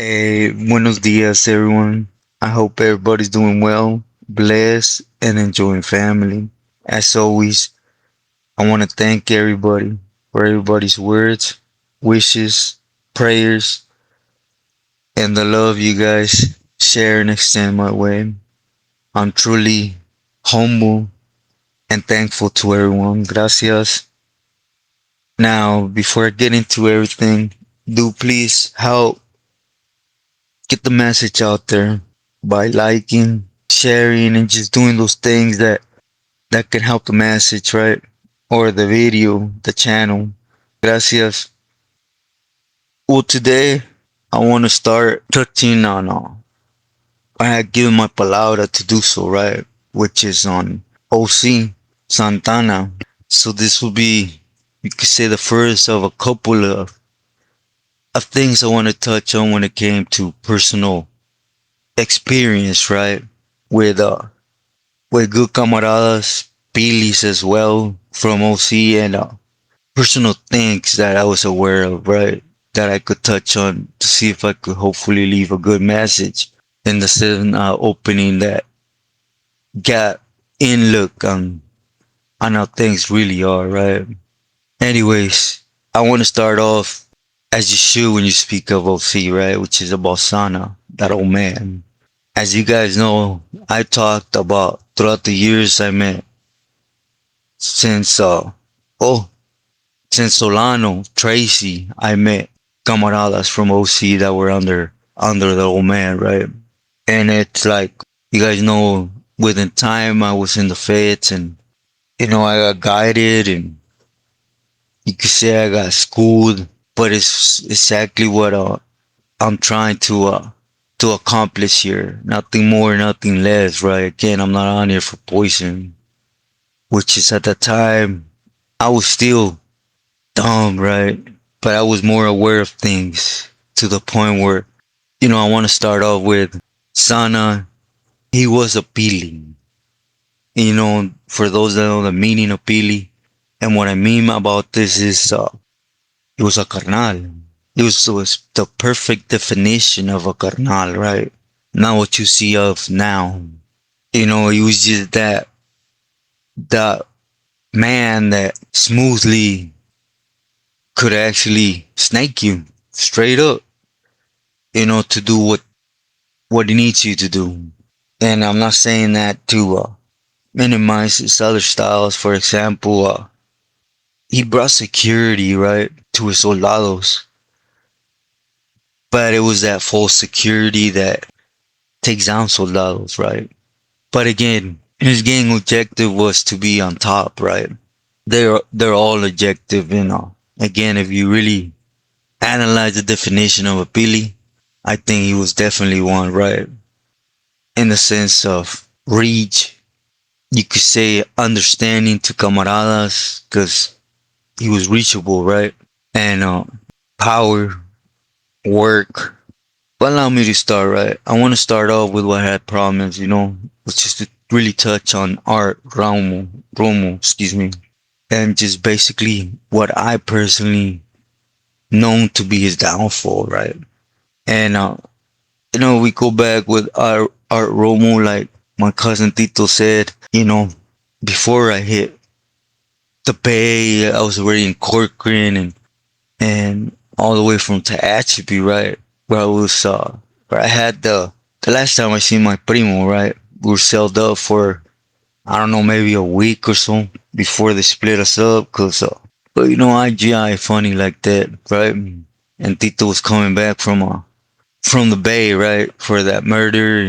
Hey, buenos dias, everyone. I hope everybody's doing well, blessed, and enjoying family. As always, I want to thank everybody for everybody's words, wishes, prayers, and the love you guys share and extend my way. I'm truly humble and thankful to everyone. Gracias. Now, before I get into everything, do please help get the message out there by liking, sharing, and just doing those things that can help the message, right? Or the video, the channel. Gracias. Well, today I want to start touching on. I had given my palabra to do so, right? Which is on OC Santana. So this will be, you could say, the first of a couple of things I want to touch on when it came to personal experience, right? With good camaradas, Pilis as well from OC, and personal things that I was aware of, right? That I could touch on to see if I could hopefully leave a good message in the same opening that got in look on how things really are, right? Anyways, I want to start off as you should when you speak of OC, right? Which is about Sana, that old man. As you guys know, I talked about throughout the years I met since oh since Solano, Tracy, I met camaradas from OC that were under the old man, right? And it's like you guys know within time I was in the feds and I got guided and you could say I got schooled, but it's exactly what I'm trying to accomplish here. Nothing more, nothing less, right? Again, I'm not on here for poison, which is at the time I was still dumb, right? But I was more aware of things to the point where, I want to start off with Sana. He was appealing. For those that know the meaning of pili, and what I mean about this is, he was a carnal. It was the perfect definition of a carnal, right? Not what you see of now. He was just that man that smoothly could actually snake you straight up, to do what he needs you to do. And I'm not saying that to minimize his other styles. For example, he brought security, right, to his soldados, but it was that false security that takes down soldados, right? But again, his gang objective was to be on top, right? They're all objective, Again, if you really analyze the definition of a pili, I think he was definitely one, right? In the sense of reach, you could say understanding to camaradas, because he was reachable, right? And power, work. But allow me to start, right? I want to start off with what I had promised, which is to really touch on Art Romo, excuse me, and just basically what I personally known to be his downfall, right? And we go back with Art Romo, like my cousin Tito said, before I hit the Bay, I was already in Corcoran and all the way from Tehachapi, right? Where I had the last time I seen my primo, right? We were sealed up for, I don't know, maybe a week or so before they split us up, but IGI funny like that, right? And Tito was coming back from the Bay, right? For that murder,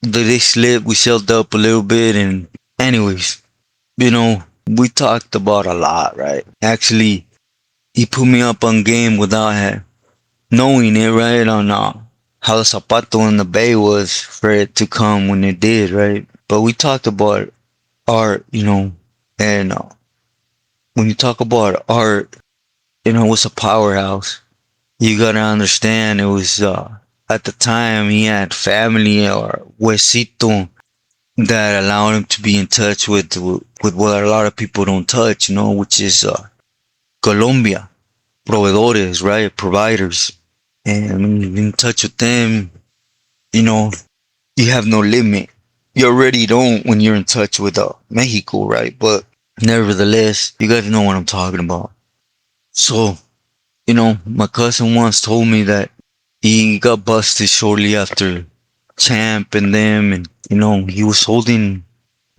They slipped, we sealed up a little bit, and anyways, we talked about a lot, right? Actually, he put me up on game without knowing it, right? On how the zapato in the Bay was for it to come when it did, right? But we talked about art, and when you talk about art, it was a powerhouse. You gotta understand, it was at the time he had family or huesito that allowed him to be in touch with what a lot of people don't touch, which is Colombia, proveedores, right, providers. And when you're in touch with them, you know, you have no limit. You already don't when you're in touch with Mexico, right? But nevertheless, you guys know what I'm talking about. So, my cousin once told me that he got busted shortly after Champ and them, and he was holding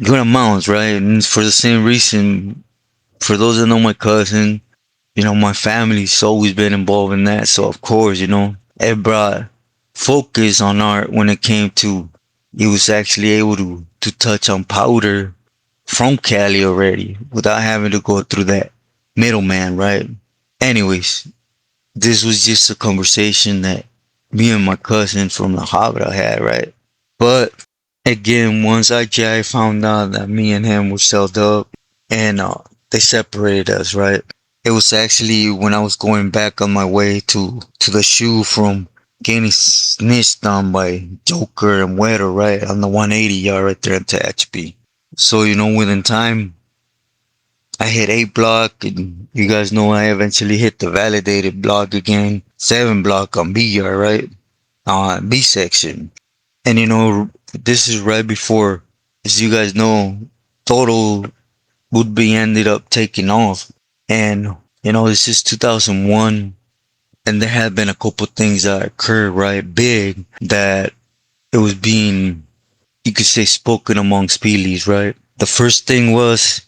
good amounts, right? And for the same reason, for those that know my cousin, my family's always been involved in that. So of course, it brought focus on Art when it came to he was actually able to touch on powder from Cali already without having to go through that middleman, right? Anyways, this was just a conversation that me and my cousin from La Habra had, right? But again, once I found out that me and him were sold up and they separated us, right? It was actually when I was going back on my way to the shoe from getting snitched on by Joker and Wetter, right? On the 180 yard right there in THP. So, within time, I hit A block, and you guys know I eventually hit the validated block again, 7 block on B yard, right? B section. And this is right before, as you guys know, Total would be ended up taking off. And, this is 2001, and there had been a couple things that occurred, right? Big, that it was being, you could say, spoken amongst Peelies, right? The first thing was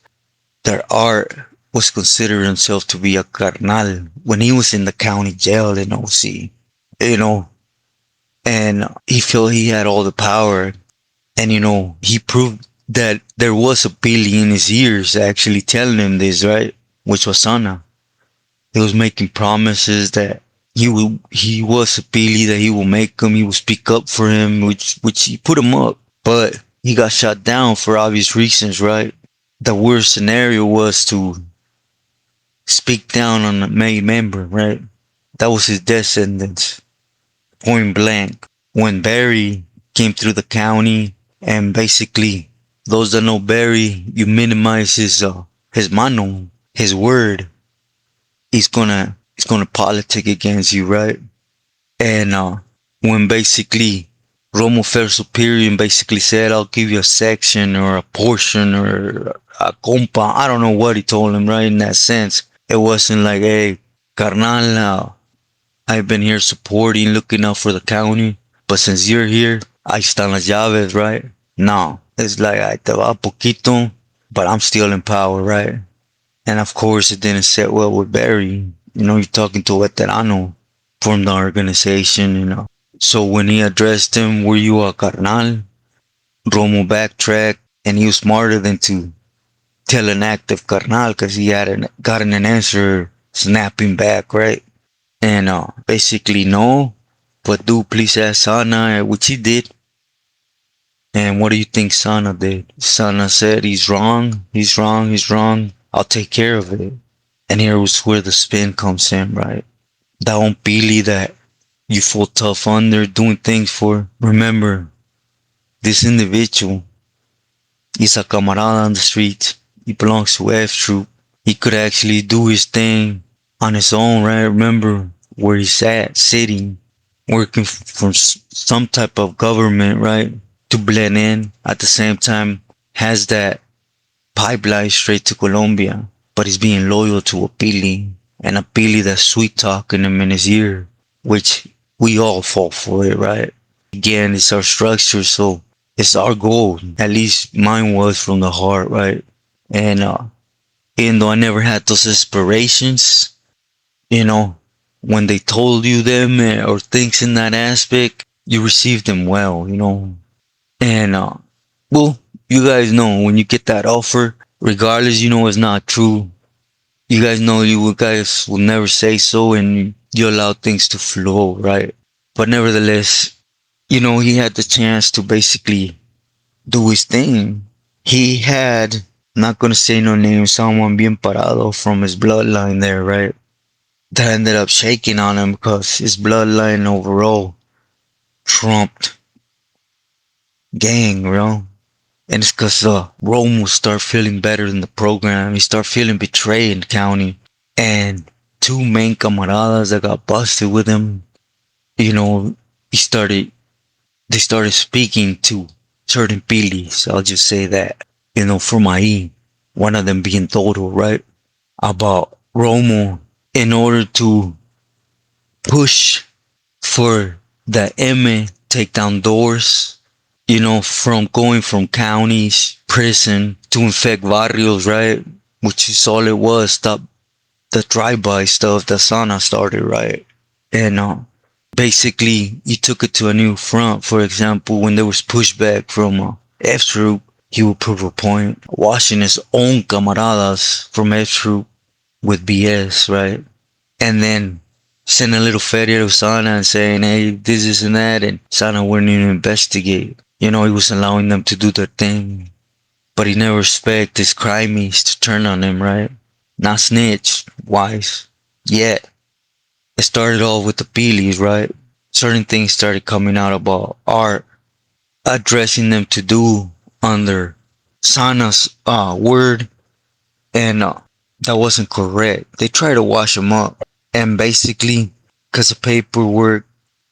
that Art was considering himself to be a carnal when he was in the county jail in OC, you know, and he felt he had all the power. And, he proved that there was a Peely in his ears actually telling him this, right? Which was Sana. He was making promises that he was a Peely, that he will make him, he will speak up for him, which he put him up. But he got shot down for obvious reasons, right? The worst scenario was to speak down on a made member, right? That was his death sentence, point blank. When Barry came through the county, and basically, those that know Barry, you minimize his mano, his word. He's gonna politic against you, right? And when basically Romo felt superior and basically said, "I'll give you a section or a portion or a compa," I don't know what he told him, right? In that sense, it wasn't like, "Hey, carnal, I've been here supporting, looking out for the county, but since you're here, ahí están las llaves," right? No, it's like, "I te va poquito, but I'm still in power," right? And of course, it didn't sit well with Barry. You're talking to a veterano from the organization. So when he addressed him, "Were you a carnal?" Romo backtracked, and he was smarter than to tell an active carnal because he hadn't gotten an answer snapping back, right? And basically, no, but do please ask Sana, which he did. And what do you think Sana did? Sana said, "He's wrong, he's wrong, he's wrong. I'll take care of it." And here was where the spin comes in, right? That one Pili that you feel tough under doing things for. Remember, this individual is a camarada on the street. He belongs to F Troop. He could actually do his thing on his own, right? Remember where he's at, sitting, working for some type of government, right? To blend in. At the same time, has that pipeline straight to Colombia, but he's being loyal to a Pili, and a Pili that's sweet talking him in his ear, which we all fall for it, right? Again, it's our structure, so it's our goal. At least mine was from the heart, right? And even though I never had those aspirations, you know, when they told you them or things in that aspect, you received them well. And well, you guys know when you get that offer, regardless, it's not true. You guys know you guys will never say so, and you allow things to flow, right? But nevertheless, he had the chance to basically do his thing. He had, not gonna say no name, someone bien parado from his bloodline there, right? That ended up shaking on him because his bloodline overall trumped gang, And it's because Romo start feeling better in the program. He start feeling betrayed in the county. And two main camaradas that got busted with him, you know, he started, they started speaking to certain pilis. I'll just say that, from ahí, one of them being Toto, right? About Romo in order to push for the M take down doors, from going from counties, prison to infect barrios, right? Which is all it was, stop the drive-by stuff that Sana started, right? And basically, he took it to a new front. For example, when there was pushback from F Troop, he would prove a point, washing his own camaradas from F Troop with BS, right? And then send a little feria to Sana and saying, hey, this and that, and Sana wouldn't even investigate. He was allowing them to do their thing, but he never expected his crimies to turn on him, right? Not snitch, wise. Yet, it started off with the Pilis, right? Certain things started coming out about Art, addressing them to do under Sana's word, and that wasn't correct. They tried to wash him up, and basically, because the paperwork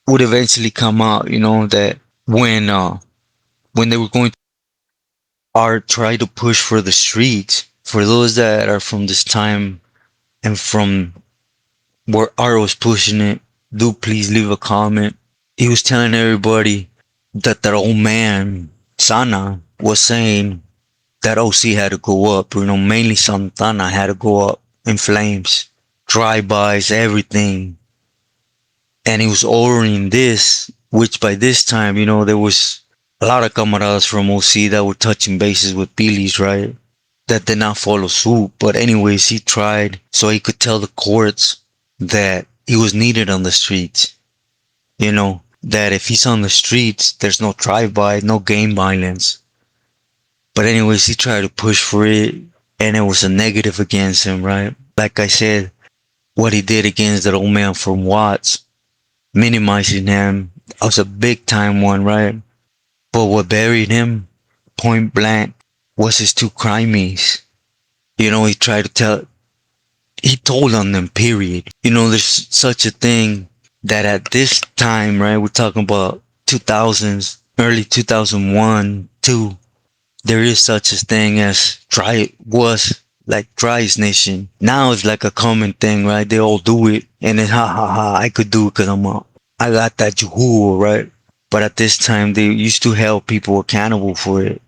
would eventually come out, that when they were going, Art tried to push for the streets. For those that are from this time and from where Art was pushing it, do please leave a comment. He was telling everybody that old man, Sana, was saying that OC had to go up, mainly Santana had to go up in flames, drive-bys, everything. And he was ordering this, which by this time, there was a lot of camaradas from OC that were touching bases with Billy's, right? That did not follow suit. But anyways, he tried so he could tell the courts that he was needed on the streets. That if he's on the streets, there's no drive-by, no gang violence. But anyways, he tried to push for it, and it was a negative against him, right? Like I said, what he did against that old man from Watts, minimizing him, was a big time one, right? But what buried him, point blank, was his two crimies. He tried to he told on them, period. There's such a thing that at this time, right, we're talking about 2000s, early 2001, 2, there is such a thing as was like Dry's Nation. Now it's like a common thing, right? They all do it, and then ha ha ha, I could do it because I got that juhu, right? But at this time, they used to held people accountable for it.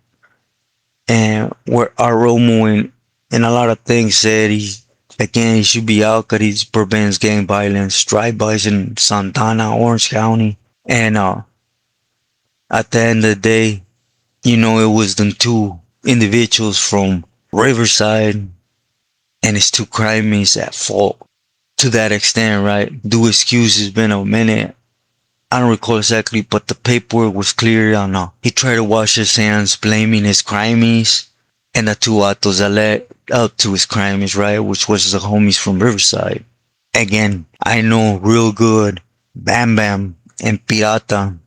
And where Art Romo and a lot of things said he should be out because he prevents gang violence, drive-bys in Santana, Orange County. And at the end of the day, it was them two individuals from Riverside and his two crimies at fault. To that extent, right? Do excuse, it's been a minute. I don't recall exactly, but the paperwork was clear on he tried to wash his hands, blaming his crimies and the two atos that led up to his crimes, right? Which was the homies from Riverside. Again, I know real good Bam Bam and Pirata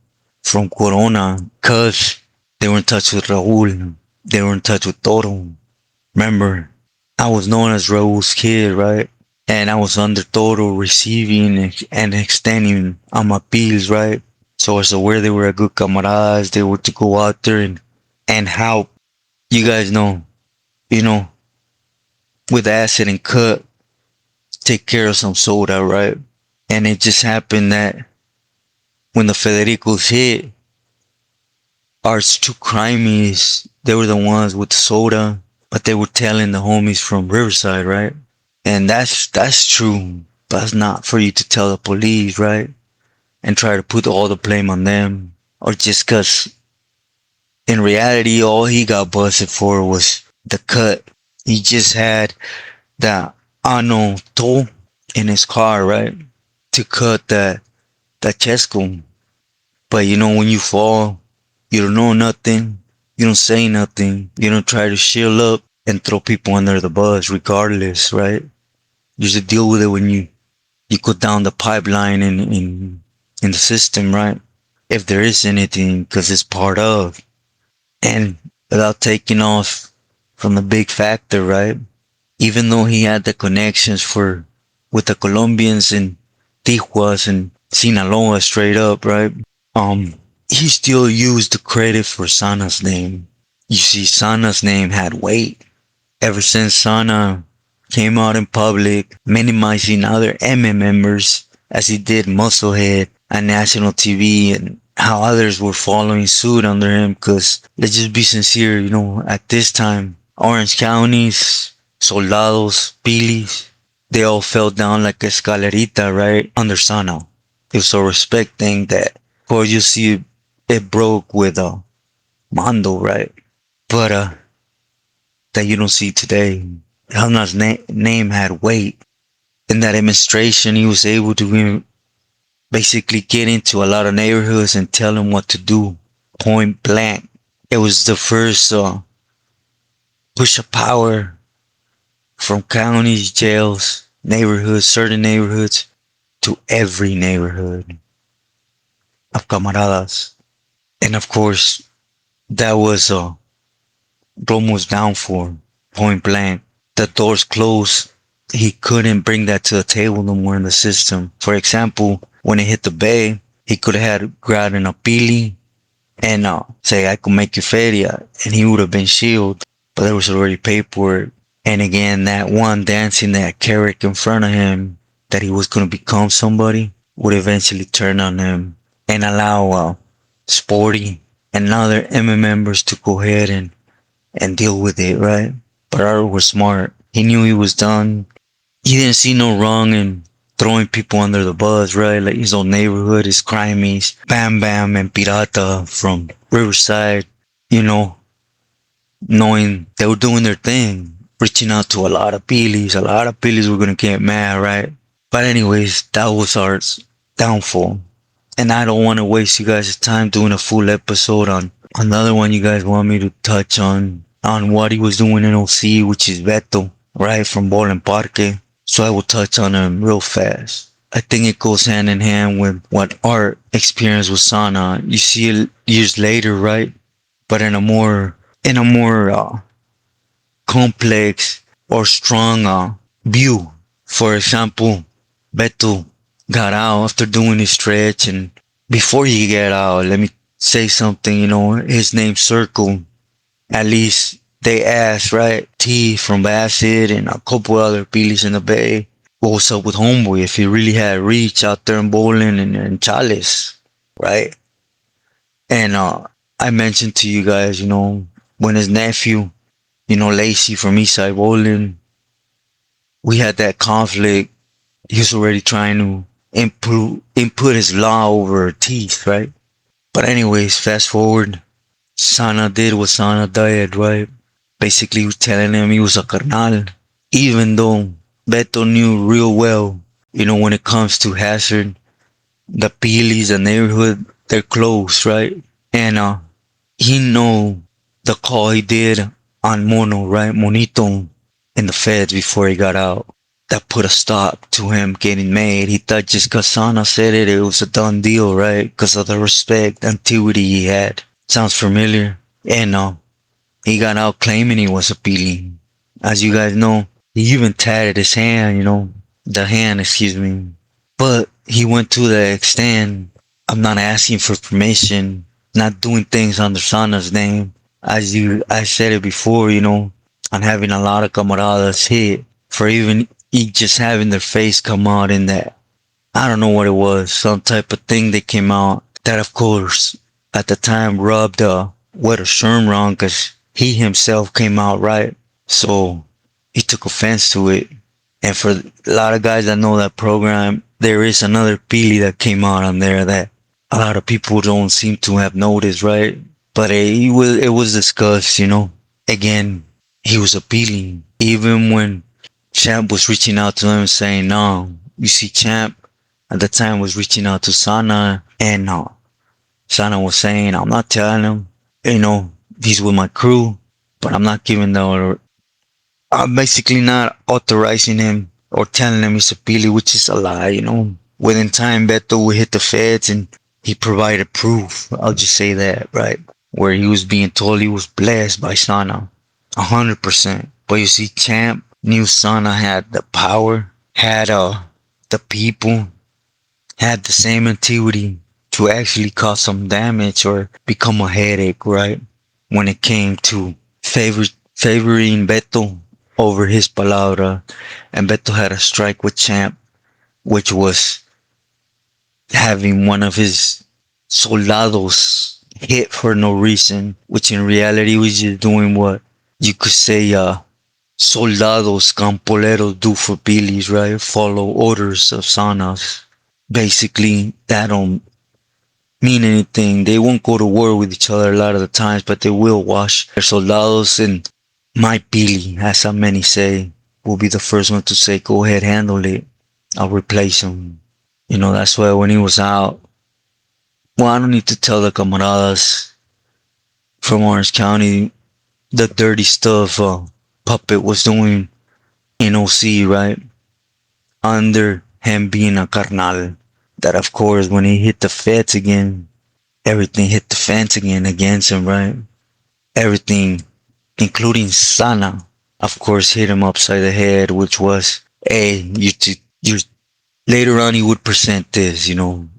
from Corona, cause they were in touch with Raul. They were in touch with Toro. Remember, I was known as Raul's kid, right? And I was under Toro receiving and extending on my appeals, right? So I was aware they were a good camaradas. They were to go out there and help. You guys know, you know, with acid and cut, take care of some soda, right? And it just happened that when the Federicos hit, our two crimies, they were the ones with the soda, but they were telling the homies from Riverside, right? And that's true, but it's not for you to tell the police, right? And try to put all the blame on them, or just cause in reality, all he got busted for was the cut. He just had the ano tool in his car, right? To cut the chesco. But when you fall, you don't know nothing. You don't say nothing. You don't try to shield up and throw people under the bus regardless, right? You just deal with it when you go down the pipeline in the system, right? If there is anything, because it's part of. And without taking off from the big factor, right? Even though he had the connections with the Colombians and Tijuas and Sinaloa straight up, right? Um, he still used the credit for Sana's name. You see, Sana's name had weight. Ever since Sana came out in public, minimizing other MM members as he did Musclehead on national TV and how others were following suit under him. Cause let's just be sincere, at this time, Orange counties, soldados, pilis, they all fell down like a escalerita, right? Under Sana. It was a respect thing that, of course, you see it broke with Mando, right? But that you don't see today. Helna's name had weight. In that administration, he was able to basically get into a lot of neighborhoods and tell them what to do, point blank. It was the first push of power from counties, jails, neighborhoods, certain neighborhoods, to every neighborhood of camaradas. And of course, that was Romo's downfall, point blank. The doors closed. He couldn't bring that to the table no more in the system. For example, when it hit the bay, he could have had grabbed an apili and say, I could make you feria, and he would have been shielded. But there was already paperwork. And again, that one dancing that character in front of him, that he was going to become somebody, would eventually turn on him and allow Sporty and other M members to go ahead and deal with it, right? But Art was smart. He knew he was done. He didn't see no wrong in throwing people under the bus, right? Like his own neighborhood, his crimies, Bam Bam and Pirata from Riverside, you know, knowing they were doing their thing, reaching out to a lot of Pilis. A lot of Pilis were gonna get mad, right? But anyways, that was Art's downfall. And I don't want to waste you guys' time doing a full episode on another one you guys want me to touch on what he was doing in OC, which is Betto, right, from Ball and Parque. So I will touch on him real fast. I think it goes hand in hand with what Art experienced with Sana. You see it years later, right? But in a more complex or strong view. For example, Betto got out after doing his stretch, and before he got out, let me say something, his name circled. At least they asked, right? T from Bassett and a couple other Pilis in the Bay. What was up with Homeboy if he really had reach out there in bowling and Chalice, right? And I mentioned to you guys, when his nephew, Lacey from Eastside Bowling, we had that conflict. He was already trying to input his law over teeth, right? But anyways, fast forward, Sana did what Sana did, right? Basically, he was telling him he was a carnal, even though Beto knew real well, when it comes to Hazard, the Pilis, the neighborhood, they're close, right? And he know the call he did on Mono, right? Monito in the feds before he got out. That put a stop to him getting made. He thought just cause Sana said it, it was a done deal, right? Cause of the respect, antiquity he had. Sounds familiar. And he got out claiming he was a Pili. As you guys know, he even tatted his hand, the hand, excuse me. But he went to the extent, I'm not asking for permission, not doing things under Sana's name. I said it before, I'm having a lot of camaradas hit for even just having their face come out in that. I don't know what it was, some type of thing that came out that, of course, at the time rubbed Wetter Sherm wrong because he himself came out right. So he took offense to it. And for a lot of guys that know that program, there is another Pili that came out on there that a lot of people don't seem to have noticed, right? But it was discussed, Again, he was appealing. Even when Champ was reaching out to him saying, no, you see, Champ at the time was reaching out to Sana, and Sana was saying, I'm not telling him, he's with my crew, but I'm not giving the order. I'm basically not authorizing him or telling him he's a Pili, which is a lie, Within time, Betto would hit the feds and he provided proof. I'll just say that, right? Where he was being told he was blessed by Sana. 100%. But you see, Champ knew Sana had the power, had the people, had the same activity to actually cause some damage or become a headache, right? When it came to favoring Betto over his palabra, and Betto had a strike with Champ, which was having one of his soldados hit for no reason, which in reality was just doing what you could say soldados campoleros do for pilis, right? Follow orders of sanas. Basically, that don't mean anything. They won't go to war with each other a lot of the times, but they will wash their soldados, and my pili, as so many say, will be the first one to say, go ahead, handle it. I'll replace him. That's why when he was out, well, I don't need to tell the camaradas from Orange County the dirty stuff Puppet was doing in OC, right? Under him being a carnal. That, of course, when he hit the fence again, everything hit the fence again against him, right? Everything, including Sana, of course, hit him upside the head, which was, hey, you. Later on, he would present this,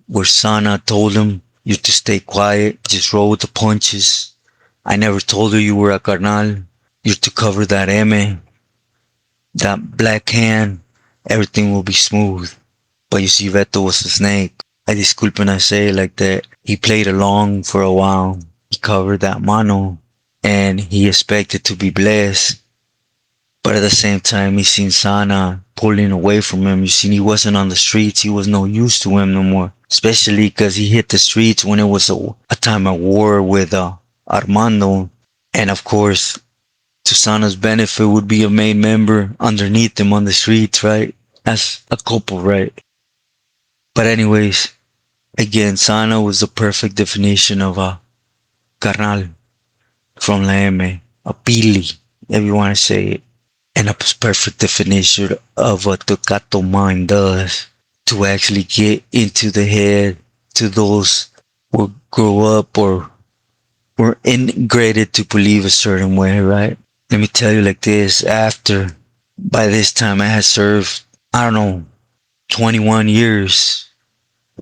where Sana told him, you to stay quiet, just roll with the punches. I never told her you were a carnal. You're to cover that M, that black hand. Everything will be smooth. But you see, Vettel was a snake. I disculpen I say it like that. He played along for a while. He covered that mano. And he expected to be blessed. But at the same time, he seen Sana pulling away from him. You see, he wasn't on the streets. He was no use to him no more. Especially because he hit the streets when it was a time of war with Armando. And of course, to Sana's benefit would be a main member underneath him on the streets, right? As a couple, right? But anyways, again, Sana was the perfect definition of a carnal from La M, a pili, if you want to say it. And a perfect definition of what the Gato mind does to actually get into the head to those who grow up or were integrated to believe a certain way, right? Let me tell you like this, by this time I had served, I don't know, 21 years.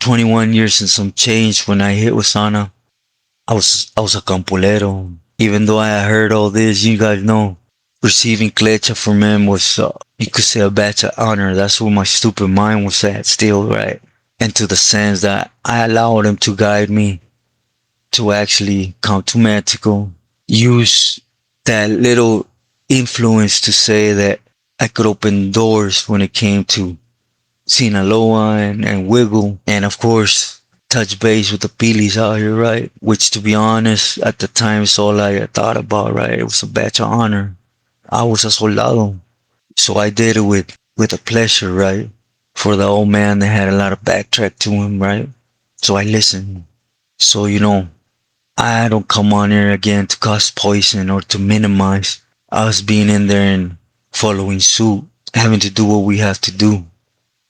21 years and some change when I hit Wasana. I was a campolero. Even though I heard all this, you guys know, receiving clecha from him was, you could say, a badge of honor. That's where my stupid mind was at still, right? And to the sense that I allowed him to guide me to actually come to Mexico, use that little influence to say that I could open doors when it came to Sinaloa and Wiggle, and of course, touch base with the Pilis out here, right? Which, to be honest, at the time, is all I thought about, right? It was a badge of honor. I was a soldado, so I did it with a pleasure, right? For the old man that had a lot of backtrack to him, right? So I listened. So, I don't come on here again to cause poison or to minimize us being in there and following suit, having to do what we have to do.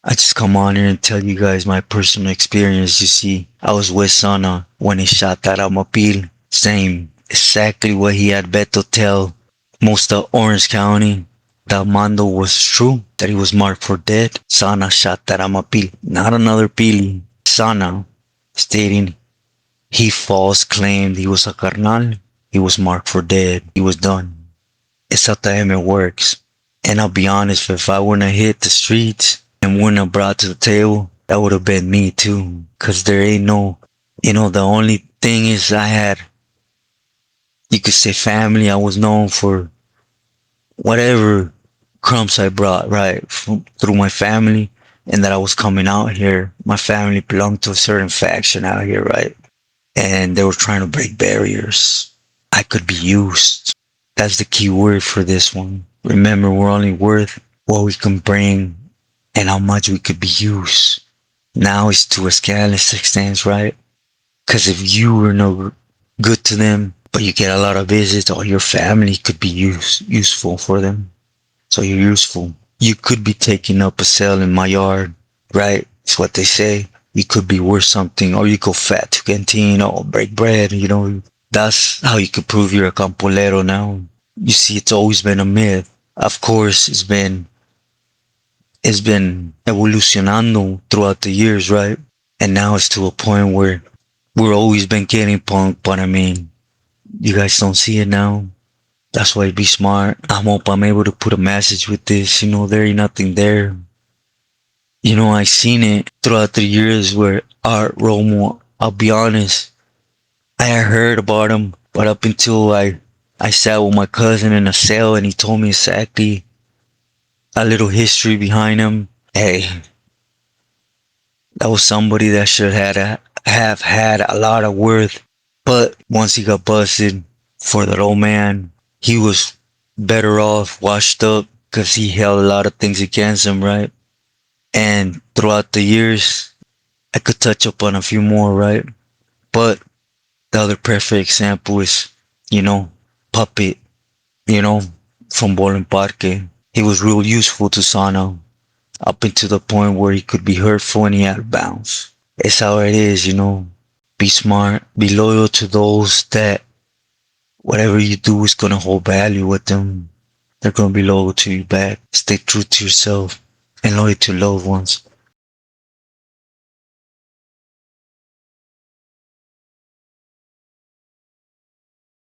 I just come on here and tell you guys my personal experience. You see, I was with Sana when he shot that Amapil. Same, exactly what he had Betto tell most of Orange County. That Mando was true, that he was marked for dead. Sana shot that Amapil, not another Pili. Sana stating he false claimed he was a carnal. He was marked for dead. He was done. It's how the it works. And I'll be honest, if I wouldn't have hit the streets and wouldn't have brought to the table, that would have been me too. Cause there ain't no, the only thing is I had, you could say family. I was known for whatever crumbs I brought, right? Through my family. And that I was coming out here. My family belonged to a certain faction out here, right? And they were trying to break barriers. I could be used. That's the key word for this one. Remember, we're only worth what we can bring and how much we could be used. Now it's to a scandalous extent, right? Because if you were no good to them, but you get a lot of visits, or your family could be useful for them. So you're useful. You could be taking up a cell in my yard, right? It's what they say. You could be worth something, or you go fat to canteen or break bread, That's how you could prove you're a campolero now. You see, it's always been a myth. Of course, it's been evolucionando throughout the years, right? And now it's to a point where we're always been getting punked, but I mean, you guys don't see it now. That's why be smart. I hope I'm able to put a message with this. There ain't nothing there. I seen it throughout the years where Art Romo, I'll be honest, I had heard about him, but up until I sat with my cousin in a cell and he told me exactly a little history behind him. Hey, that was somebody that should have had a lot of worth. But once he got busted for that old man, he was better off, washed up, because he held a lot of things against him, right? And throughout the years, I could touch up on a few more, right? But the other perfect example is, you know, Puppet, you know, from Bowling Parque. He was real useful to Sana up until the point where he could be hurtful when he out of bounds. It's how it is. Be smart, be loyal to those that whatever you do is gonna hold value with them. They're gonna be loyal to you back. Stay true to yourself and loyal to loved ones.